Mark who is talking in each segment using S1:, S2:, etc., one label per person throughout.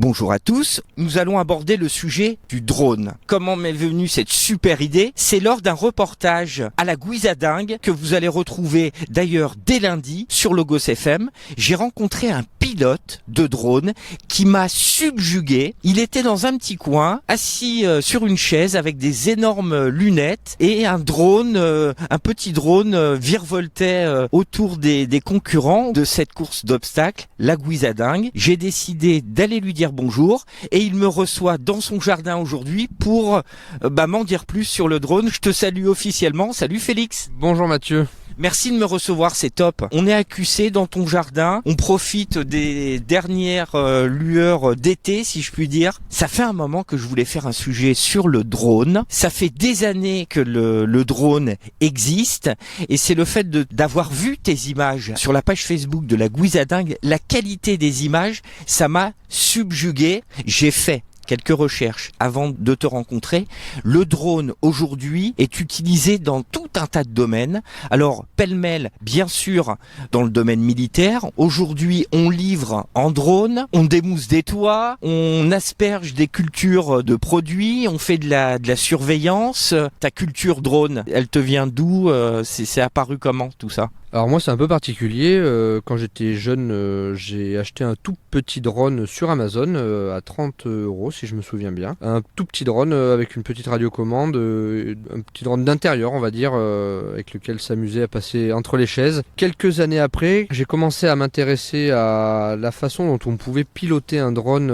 S1: Bonjour à tous, nous allons aborder le sujet du drone. Comment m'est venue cette super idée? C'est lors d'un reportage à la Guisadingue que vous allez retrouver d'ailleurs dès lundi sur Logos FM. J'ai rencontré un pilote de drone qui m'a subjugué. Il était dans un petit coin, assis sur une chaise avec des énormes lunettes et un drone, un petit drone virevoltait autour des concurrents de cette course d'obstacles, la Guisadingue. J'ai décidé d'aller lui dire bonjour et il me reçoit dans son jardin aujourd'hui pour m'en dire plus sur le drone. Je te salue officiellement. Salut Félix.
S2: Bonjour Mathieu.
S1: Merci de me recevoir, c'est top. On est à QC dans ton jardin, on profite des dernières lueurs d'été, si je puis dire. Ça fait un moment que je voulais faire un sujet sur le drone. Ça fait des années que le drone existe et c'est le fait d'avoir vu tes images sur la page Facebook de la Guisadingue, la qualité des images, ça m'a subjugué. J'ai fait quelques recherches avant de te rencontrer. Le drone aujourd'hui est utilisé dans tout un tas de domaines. Alors pêle-mêle, bien sûr, dans le domaine militaire. Aujourd'hui, on livre en drone, on démousse des toits, on asperge des cultures de produits, on fait de la surveillance. Ta culture drone, elle te vient d'où? C'est apparu comment tout ça?
S2: Alors moi c'est un peu particulier, quand j'étais jeune j'ai acheté un tout petit drone sur Amazon à 30 € si je me souviens bien. Un tout petit drone avec une petite radiocommande, un petit drone d'intérieur on va dire, avec lequel s'amuser à passer entre les chaises. Quelques années après j'ai commencé à m'intéresser à la façon dont on pouvait piloter un drone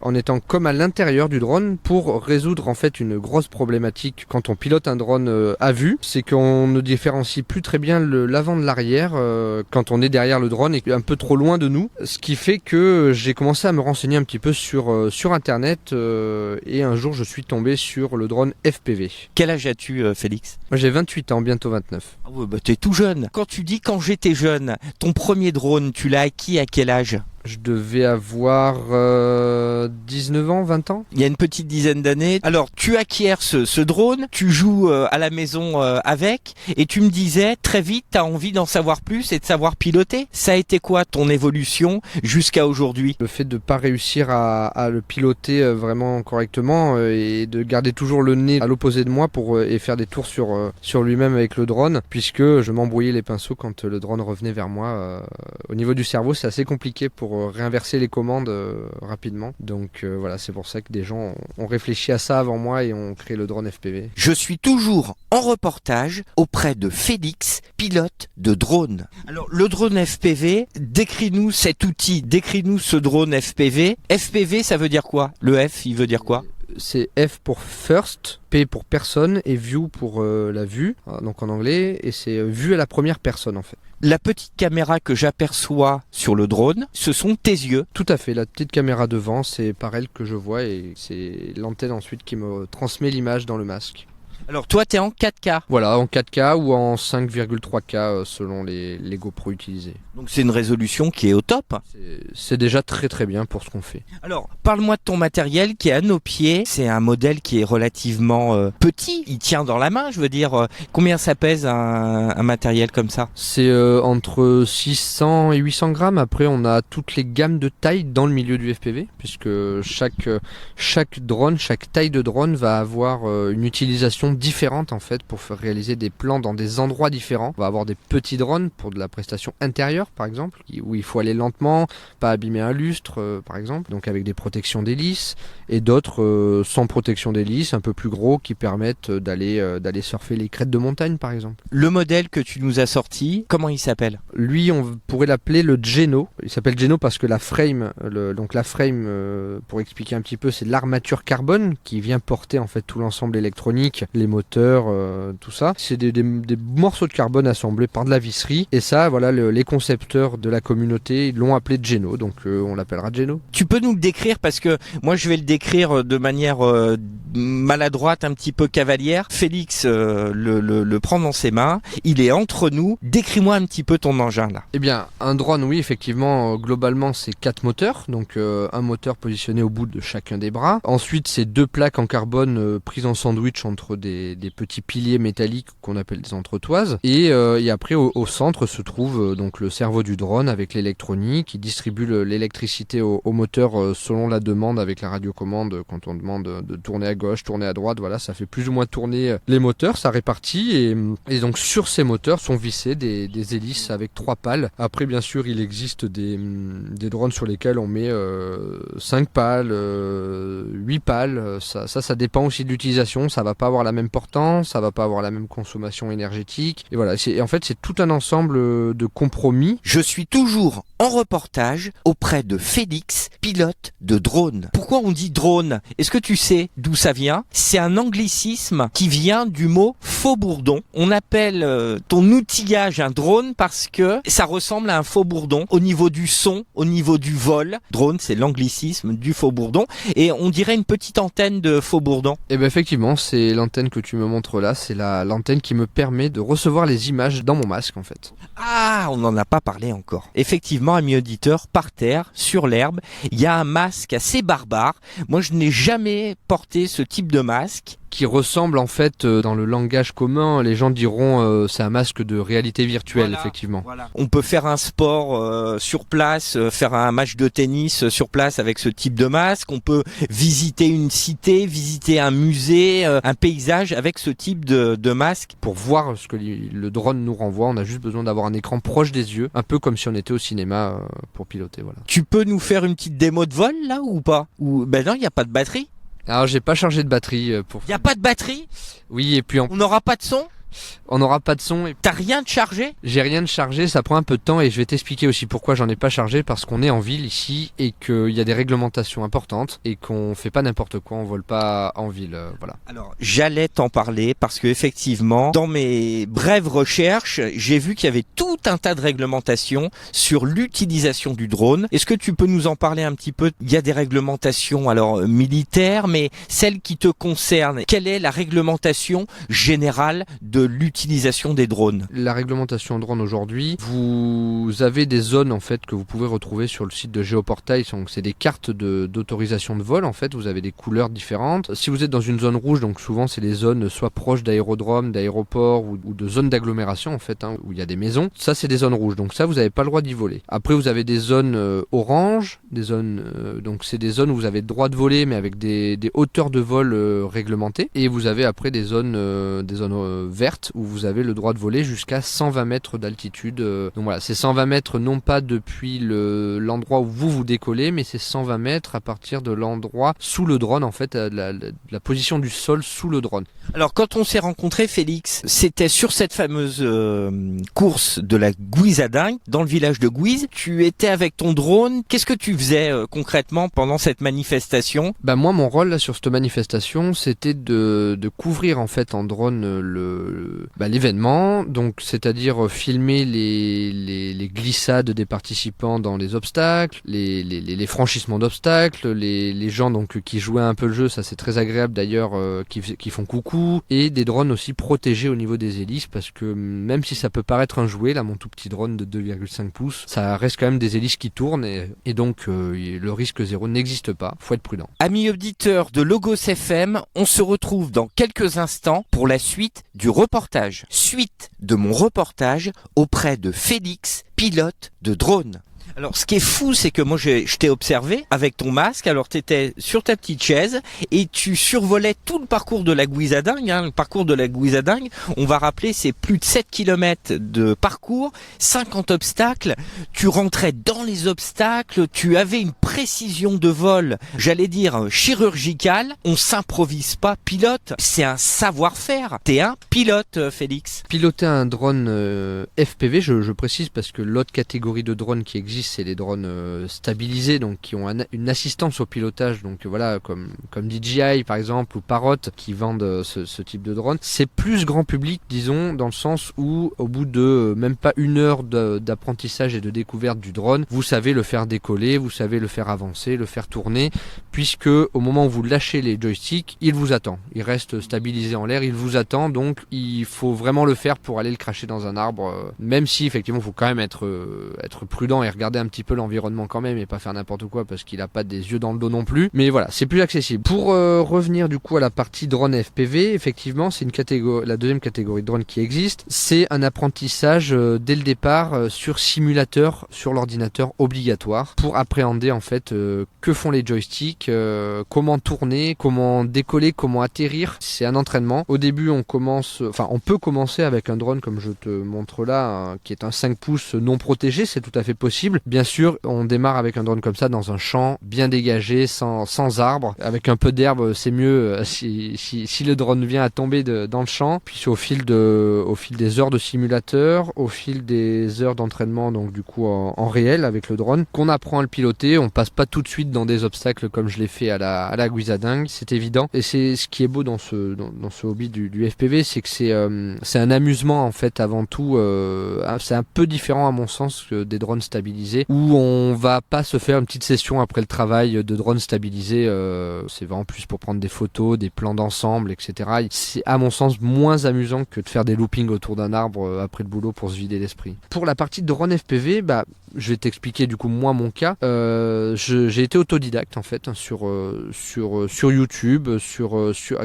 S2: en étant comme à l'intérieur du drone pour résoudre en fait une grosse problématique quand on pilote un drone à vue, c'est qu'on ne différencie plus très bien l'avant de l'arrière quand on est derrière le drone et un peu trop loin de nous, ce qui fait que j'ai commencé à me renseigner un petit peu sur internet et un jour je suis tombé sur le drone FPV.
S1: Quel âge as-tu Félix?
S2: Moi j'ai 28 ans, bientôt 29.
S1: Ah ouais, t'es tout jeune. Quand tu dis quand j'étais jeune, ton premier drone, tu l'as acquis à quel âge?
S2: Je devais avoir 19 ans, 20 ans.
S1: Il y a une petite dizaine d'années. Alors, tu acquiers ce drone, tu joues à la maison avec, et tu me disais, très vite, tu as envie d'en savoir plus et de savoir piloter. Ça a été quoi ton évolution jusqu'à aujourd'hui?
S2: Le fait de ne pas réussir à le piloter vraiment correctement et de garder toujours le nez à l'opposé de moi et faire des tours sur lui-même avec le drone, puisque je m'embrouillais les pinceaux quand le drone revenait vers moi. Au niveau du cerveau, c'est assez compliqué pour réinverser les commandes rapidement. Donc voilà, c'est pour ça que des gens ont réfléchi à ça avant moi et ont créé le drone FPV.
S1: Je suis toujours en reportage auprès de Félix, pilote de drone. Alors le drone FPV, décris-nous cet outil, décris-nous ce drone FPV. FPV, ça veut dire quoi? Le F, il veut dire quoi?
S2: C'est F pour first, P pour personne et view pour la vue, donc en anglais, et c'est vue à la première personne en fait.
S1: La petite caméra que j'aperçois sur le drone, ce sont tes yeux.
S2: Tout à fait, la petite caméra devant, c'est par elle que je vois et c'est l'antenne ensuite qui me transmet l'image dans le masque.
S1: Alors toi, t'es en 4K.
S2: Voilà, en 4K ou en 5,3K selon les GoPro utilisés.
S1: Donc c'est une résolution qui est au top.
S2: C'est déjà très très bien pour ce qu'on fait.
S1: Alors, parle-moi de ton matériel qui est à nos pieds. C'est un modèle qui est relativement petit. Il tient dans la main, je veux dire. Combien ça pèse un matériel comme ça?
S2: C'est entre 600 et 800 grammes. Après, on a toutes les gammes de taille dans le milieu du FPV, puisque chaque drone, chaque taille de drone va avoir une utilisation différentes en fait pour faire réaliser des plans dans des endroits différents. On va avoir des petits drones pour de la prestation intérieure par exemple, où il faut aller lentement, pas abîmer un lustre par exemple, donc avec des protections d'hélice, et d'autres sans protection d'hélice, un peu plus gros qui permettent d'aller surfer les crêtes de montagne par exemple.
S1: Le modèle que tu nous as sorti, comment il s'appelle?
S2: Lui on pourrait l'appeler le Geno. Il s'appelle Geno parce que la frame, pour expliquer un petit peu, c'est l'armature carbone qui vient porter en fait tout l'ensemble électronique, les moteurs, tout ça. C'est des morceaux de carbone assemblés par de la visserie. Et ça, voilà, les concepteurs de la communauté l'ont appelé Geno, donc on l'appellera Geno.
S1: Tu peux nous le décrire parce que moi je vais le décrire de manière maladroite, un petit peu cavalière. Félix le prend dans ses mains, il est entre nous. Décris-moi un petit peu ton engin là.
S2: Eh bien, un drone, oui, effectivement, globalement, c'est 4 moteurs. Donc, un moteur positionné au bout de chacun des bras. Ensuite, c'est 2 plaques en carbone prises en sandwich entre des petits piliers métalliques qu'on appelle des entretoises. Et après, au centre se trouve donc le cerveau du drone avec l'électronique qui distribue l'électricité au moteur selon la demande avec la radiocommande. Quand on demande de tourner à gauche, tourner à droite, voilà, ça fait plus ou moins tourner les moteurs, ça répartit. Et donc, sur ces moteurs sont vissés des hélices avec 3 pales. Après, bien sûr, il existe des drones sur lesquels on met 5 pales, 8 pales. Ça dépend aussi de l'utilisation. Ça va pas avoir la même portance, ça va pas avoir la même consommation énergétique. Et voilà, en fait, c'est tout un ensemble de compromis.
S1: Je suis toujours en reportage auprès de Félix, pilote de drone. Pourquoi on dit drone? Est-ce que tu sais d'où ça vient? C'est un anglicisme qui vient du mot faux-bourdon. On appelle ton outillage un drone parce que ça ressemble à un faux-bourdon au niveau du son, au niveau du vol. Drone, c'est l'anglicisme du faux-bourdon et on dirait une petite antenne de faux-bourdon.
S2: Et bien effectivement, c'est l'antenne que tu me montres là, c'est l'antenne qui me permet de recevoir les images dans mon masque en fait.
S1: Ah, on n'en a pas parlé encore. Effectivement, ami auditeur, par terre, sur l'herbe, il y a un masque assez barbare. Moi, je n'ai jamais porté ce type de masque.
S2: Qui ressemble en fait, dans le langage commun, les gens diront c'est un masque de réalité virtuelle, voilà, effectivement.
S1: Voilà. On peut faire un sport sur place, faire un match de tennis sur place avec ce type de masque. On peut visiter une cité, visiter un musée, un paysage avec ce type de masque.
S2: Pour voir ce que le drone nous renvoie, on a juste besoin d'avoir un écran proche des yeux, un peu comme si on était au cinéma pour piloter. Voilà.
S1: Tu peux nous faire une petite démo de vol là ou pas? Ou ben non, il n'y a pas de batterie.
S2: Alors j'ai pas chargé de batterie pour...
S1: Y a pas de batterie?
S2: Oui, et puis
S1: on n'aura pas de son?
S2: On n'aura pas de son.
S1: T'as rien de chargé?
S2: J'ai rien de chargé, ça prend un peu de temps et je vais t'expliquer aussi pourquoi j'en ai pas chargé, parce qu'on est en ville ici et qu'il y a des réglementations importantes et qu'on fait pas n'importe quoi, on vole pas en ville, voilà.
S1: Alors j'allais t'en parler parce que effectivement, dans mes brèves recherches, j'ai vu qu'il y avait tout un tas de réglementations sur l'utilisation du drone. Est-ce que tu peux nous en parler un petit peu? Il y a des réglementations alors militaires, mais celles qui te concernent, quelle est la réglementation générale de l'utilisation des drones?
S2: La réglementation drone aujourd'hui, vous avez des zones en fait que vous pouvez retrouver sur le site de Géoportail, donc c'est des cartes d'autorisation de vol en fait, vous avez des couleurs différentes. Si vous êtes dans une zone rouge, donc souvent c'est les zones soit proches d'aérodromes, d'aéroports ou de zones d'agglomération en fait, où il y a des maisons, ça c'est des zones rouges, donc ça vous n'avez pas le droit d'y voler. Après vous avez des zones orange, des zones donc c'est des zones où vous avez le droit de voler mais avec des hauteurs de vol réglementées, et vous avez après des zones vertes où vous avez le droit de voler jusqu'à 120 mètres d'altitude. Donc voilà, c'est 120 mètres non pas depuis l'endroit où vous décollez, mais c'est 120 mètres à partir de l'endroit sous le drone, en fait, la position du sol sous le drone.
S1: Alors quand on s'est rencontrés, Félix, c'était sur cette fameuse course de la Guisadingue, dans le village de Guise. Tu étais avec ton drone. Qu'est-ce que tu faisais concrètement pendant cette manifestation?
S2: Bah moi, mon rôle là sur cette manifestation, c'était de couvrir en fait en drone l'événement, donc c'est-à-dire filmer les glissades des participants dans les obstacles, les franchissements d'obstacles, les gens donc qui jouaient un peu le jeu, ça c'est très agréable d'ailleurs, qui font coucou, et des drones aussi protégés au niveau des hélices, parce que même si ça peut paraître un jouet, là mon tout petit drone de 2,5 pouces, ça reste quand même des hélices qui tournent, et donc le risque zéro n'existe pas, faut être prudent.
S1: Amis auditeurs de Logos FM, on se retrouve dans quelques instants pour la suite du reportage. Suite de mon reportage auprès de Félix, pilote de drone. Alors, ce qui est fou, c'est que moi, je t'ai observé avec ton masque. Alors, t'étais sur ta petite chaise et tu survolais tout le parcours de la Guisadingue. Le parcours de la Guisadingue, on va rappeler, c'est plus de 7 km de parcours, 50 obstacles. Tu rentrais dans les obstacles, tu avais une précision de vol, j'allais dire chirurgicale. On s'improvise pas pilote, c'est un savoir-faire. T'es un pilote, Félix.
S2: Piloter un drone FPV, je précise, parce que l'autre catégorie de drone qui existe, existent, c'est les drones stabilisés, donc qui ont une assistance au pilotage, donc voilà, comme DJI par exemple ou Parrot qui vendent ce type de drone. C'est plus grand public, disons, dans le sens où au bout de même pas 1 heure d'apprentissage et de découverte du drone, vous savez le faire décoller, vous savez le faire avancer, le faire tourner, puisque au moment où vous lâchez les joysticks, il vous attend. Il reste stabilisé en l'air, il vous attend, donc il faut vraiment le faire pour aller le cracher dans un arbre, même si effectivement il faut quand même être prudent et regarder un petit peu l'environnement quand même et pas faire n'importe quoi parce qu'il a pas des yeux dans le dos non plus. Mais voilà, c'est plus accessible. Pour revenir du coup à la partie drone FPV, effectivement c'est la deuxième catégorie de drone qui existe. C'est un apprentissage dès le départ sur simulateur sur l'ordinateur obligatoire pour appréhender en fait que font les joysticks, comment tourner, comment décoller, comment atterrir. C'est un entraînement. Au début on peut commencer avec un drone comme je te montre là, qui est un 5 pouces non protégé, c'est tout à fait possible. Bien sûr, on démarre avec un drone comme ça dans un champ bien dégagé, sans arbres, avec un peu d'herbe, c'est mieux si le drone vient à tomber dans le champ. Puis au fil des heures de simulateur, au fil des heures d'entraînement, donc du coup en réel avec le drone, qu'on apprend à le piloter, on passe pas tout de suite dans des obstacles comme je l'ai fait à la guisadingue, c'est évident. Et c'est ce qui est beau dans ce hobby du FPV, c'est que c'est un amusement en fait avant tout. C'est un peu différent à mon sens que des drones stabilisés où on va pas se faire une petite session après le travail de drone stabilisé. C'est vraiment plus pour prendre des photos, des plans d'ensemble, etc. C'est à mon sens moins amusant que de faire des loopings autour d'un arbre après le boulot pour se vider l'esprit. Pour la partie drone FPV, je vais t'expliquer du coup moi mon cas. J'ai été autodidacte en fait sur YouTube,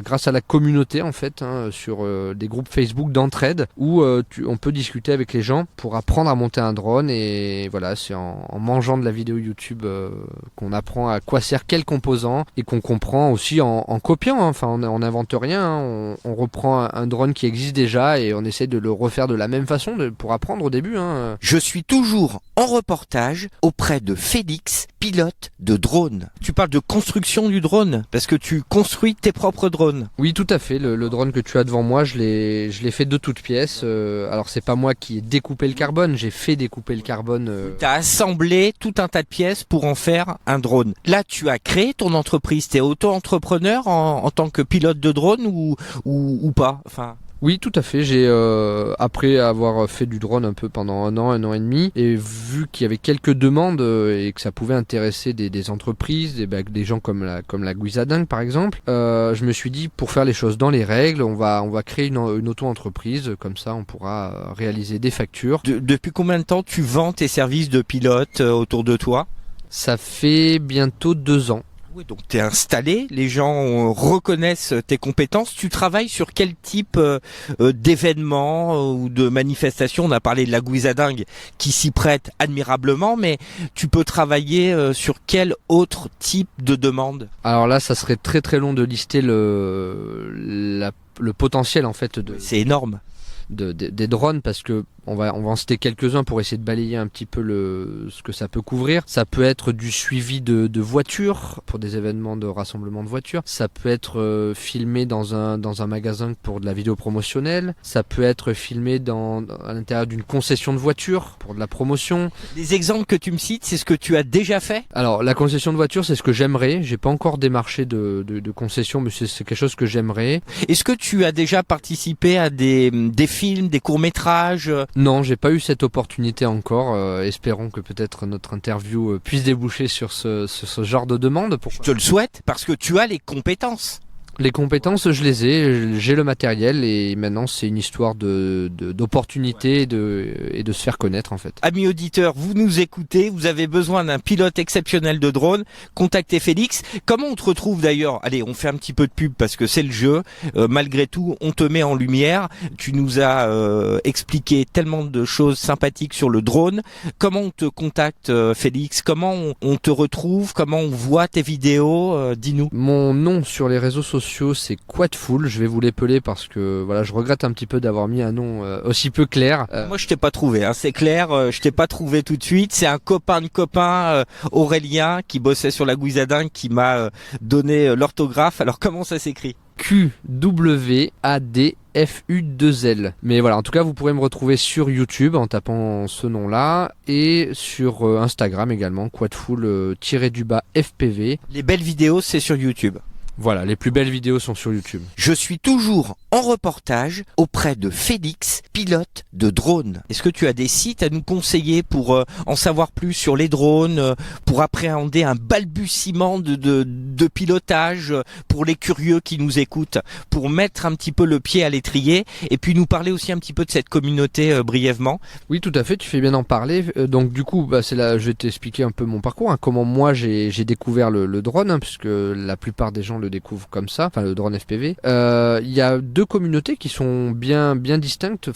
S2: grâce à la communauté en fait, sur des groupes Facebook d'entraide où on peut discuter avec les gens pour apprendre à monter un drone. Et voilà, c'est en mangeant de la vidéo YouTube qu'on apprend à quoi sert quel composant et qu'on comprend aussi en copiant. Enfin, on n'invente rien. On reprend un drone qui existe déjà et on essaie de le refaire de la même façon pour apprendre au début.
S1: Je suis toujours en reportage auprès de Félix, pilote de drone. Tu parles de construction du drone parce que tu construis tes propres drones.
S2: Oui, tout à fait. Le drone que tu as devant moi, je l'ai fait de toutes pièces. Alors c'est pas moi qui ai découpé le carbone, j'ai fait découper le carbone.
S1: Tu as assemblé tout un tas de pièces pour en faire un drone. Là, tu as créé ton entreprise. T'es auto-entrepreneur en tant que pilote de drone ou pas? Enfin.
S2: Oui, tout à fait. J'ai après avoir fait du drone un peu pendant 1 an et demi, et vu qu'il y avait quelques demandes et que ça pouvait intéresser des entreprises, des gens comme la Guisadingue par exemple, je me suis dit pour faire les choses dans les règles, on va créer une auto-entreprise, comme ça on pourra réaliser des factures.
S1: Depuis combien de temps tu vends tes services de pilote autour de toi?
S2: Ça fait bientôt 2 ans.
S1: Oui, donc tu es installé, les gens reconnaissent tes compétences. Tu travailles sur quel type d'événements ou de manifestations? On a parlé de la Guisadingue qui s'y prête admirablement, mais tu peux travailler sur quel autre type de demande?
S2: Alors là, ça serait très très long de lister le potentiel en fait.
S1: C'est énorme.
S2: Des drones, parce que on va en citer quelques-uns pour essayer de balayer un petit peu ce que ça peut couvrir. Ça peut être du suivi de voitures pour des événements de rassemblement de voitures. Ça peut être filmé dans un magasin pour de la vidéo promotionnelle. Ça peut être filmé à l'intérieur d'une concession de voitures pour de la promotion.
S1: Les exemples que tu me cites, c'est ce que tu as déjà fait?
S2: Alors la concession de voitures, c'est ce que j'aimerais. J'ai pas encore démarché de concession, mais c'est quelque chose que j'aimerais.
S1: Est-ce que tu as déjà participé à des films, des courts-métrages?
S2: Non, j'ai pas eu cette opportunité encore. Espérons que peut-être notre interview puisse déboucher sur ce genre de demande.
S1: Je te le souhaite, parce que tu as les compétences.
S2: Les compétences, je les ai, j'ai le matériel, et maintenant c'est une histoire d'opportunité et de se faire connaître en fait.
S1: Amis auditeurs, vous nous écoutez, vous avez besoin d'un pilote exceptionnel de drone, contactez Félix. Comment on te retrouve d'ailleurs? Allez, on fait un petit peu de pub parce que c'est le jeu. Malgré tout, on te met en lumière. Tu nous as expliqué tellement de choses sympathiques sur le drone. Comment on te contacte, Félix? Comment on te retrouve? Comment on voit tes vidéos? Dis-nous.
S2: Mon nom sur les réseaux sociaux, c'est Quadful. Je vais vous l'épeler parce que voilà, je regrette un petit peu d'avoir mis un nom aussi peu clair.
S1: Moi je t'ai pas trouvé, c'est clair, je t'ai pas trouvé tout de suite. C'est un copain de copain, Aurélien, qui bossait sur la Guisadingue, qui m'a donné l'orthographe. Alors comment ça s'écrit?
S2: QWADFU2L. Mais voilà, en tout cas, vous pourrez me retrouver sur YouTube en tapant ce nom-là et sur Instagram également, quadfull-FPV.
S1: Les belles vidéos, c'est sur YouTube.
S2: Voilà, les plus belles vidéos sont sur YouTube.
S1: Je suis toujours en reportage auprès de Félix, pilote de drone. Est-ce que tu as des sites à nous conseiller pour en savoir plus sur les drones, pour appréhender un balbutiement de pilotage pour les curieux qui nous écoutent, pour mettre un petit peu le pied à l'étrier et puis nous parler aussi un petit peu de cette communauté brièvement?
S2: Oui, tout à fait, tu fais bien d'en parler. Donc du coup, c'est là, je vais t'expliquer un peu mon parcours, comment moi j'ai découvert le drone, puisque la plupart des gens le découvrent comme ça, enfin le drone FPV. Il y a deux communautés qui sont bien distinctes,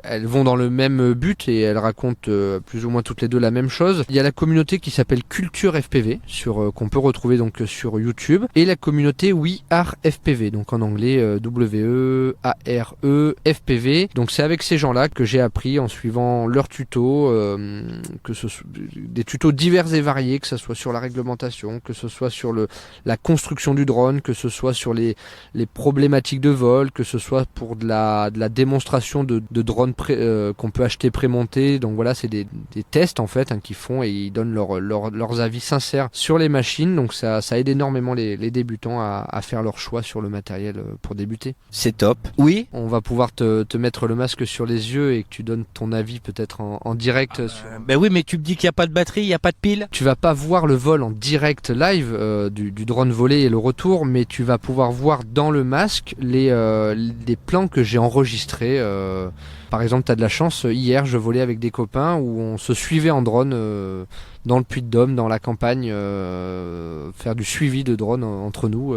S2: elles vont dans le même but et elles racontent plus ou moins toutes les deux la même chose. Il y a la communauté qui s'appelle Culture FPV, qu'on peut retrouver donc sur YouTube, et la communauté We Are FPV, donc en anglais WEARE FPV. Donc c'est avec ces gens-là que j'ai appris en suivant leurs tutos, que ce soit des tutos divers et variés, que ce soit sur la réglementation, que ce soit sur la construction du drone, que ce soit sur les problématiques de vol, que ce soit pour de la démonstration de drones qu'on peut acheter prémontés. Donc voilà, c'est des tests en fait qu'ils font et ils donnent leurs avis sincères sur les machines. Donc ça aide énormément les débutants à faire leur choix sur le matériel pour débuter.
S1: C'est top. Oui.
S2: On va pouvoir te mettre le masque sur les yeux et que tu donnes ton avis peut-être en direct.
S1: Ben oui, mais tu me dis qu'il n'y a pas de batterie, il n'y a pas de pile.
S2: Tu vas pas voir le vol en direct live du drone volé et le retour, mais tu vas pouvoir voir dans le masque les plans que j'ai enregistrés. Par exemple, tu as de la chance, hier je volais avec des copains où on se suivait en drone dans le Puy-de-Dôme, dans la campagne, faire du suivi de drone entre nous.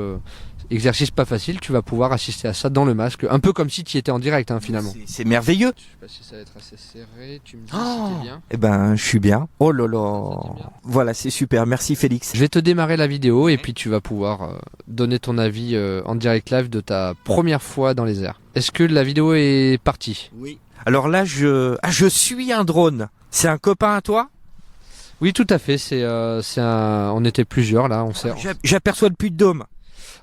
S2: Exercice pas facile, tu vas pouvoir assister à ça dans le masque, un peu comme si tu y étais en direct finalement.
S1: C'est merveilleux.
S2: Je sais pas si ça va être assez serré, tu me dis
S1: si
S2: t'es bien.
S1: Eh ben, je suis bien. Oh là là. Voilà, c'est super. Merci Félix.
S2: Je vais te démarrer la vidéo et puis tu vas pouvoir donner ton avis en direct live de ta première fois dans les airs. Est-ce que la vidéo est partie?
S1: Oui. Alors là, je suis un drone. C'est un copain à toi?
S2: Oui, tout à fait. On était plusieurs là.
S1: J'aperçois le Puy-de-Dôme.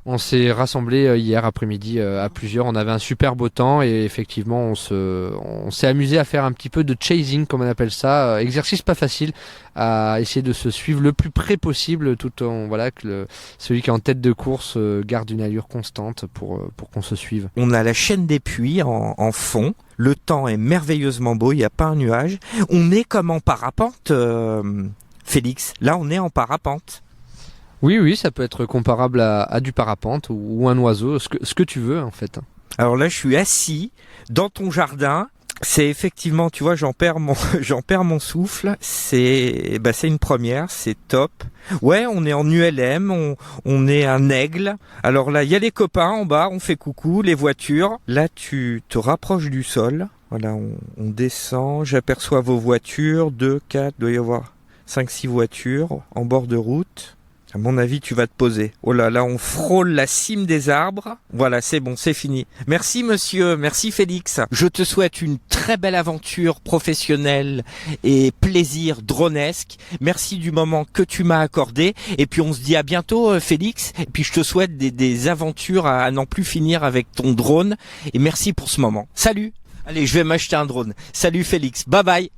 S2: On s'est rassemblés hier après-midi à plusieurs. On avait un super beau temps et effectivement, on s'est amusé à faire un petit peu de chasing, comme on appelle ça. Exercice pas facile, à essayer de se suivre le plus près possible, tout en que celui qui est en tête de course garde une allure constante pour qu'on se suive.
S1: On a la chaîne des Puys en fond. Le temps est merveilleusement beau. Il n'y a pas un nuage. On est comme en parapente, Félix. Là, on est en parapente.
S2: Oui, ça peut être comparable à du parapente ou un oiseau, ce que tu veux en fait.
S1: Alors là, je suis assis dans ton jardin. C'est effectivement, tu vois, j'en perds mon souffle. C'est une première, c'est top. Ouais, on est en ULM, on est un aigle. Alors là, il y a les copains en bas, on fait coucou, les voitures. Là, tu te rapproches du sol. Voilà, on descend, j'aperçois vos voitures, 2, 4, doit y avoir 5, 6 voitures en bord de route. À mon avis, tu vas te poser. Oh là là, on frôle la cime des arbres. Voilà, c'est bon, c'est fini. Merci monsieur, merci Félix. Je te souhaite une très belle aventure professionnelle et plaisir dronesque. Merci du moment que tu m'as accordé. Et puis on se dit à bientôt Félix. Et puis je te souhaite des aventures à n'en plus finir avec ton drone. Et merci pour ce moment. Salut. Allez, je vais m'acheter un drone. Salut Félix, bye bye.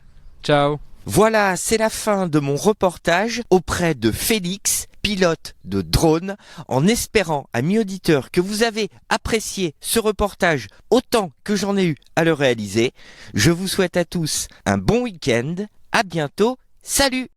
S2: Ciao.
S1: Voilà, c'est la fin de mon reportage auprès de Félix, pilote de drone, en espérant, amis auditeurs, que vous avez apprécié ce reportage autant que j'en ai eu à le réaliser. Je vous souhaite à tous un bon week-end, à bientôt, salut!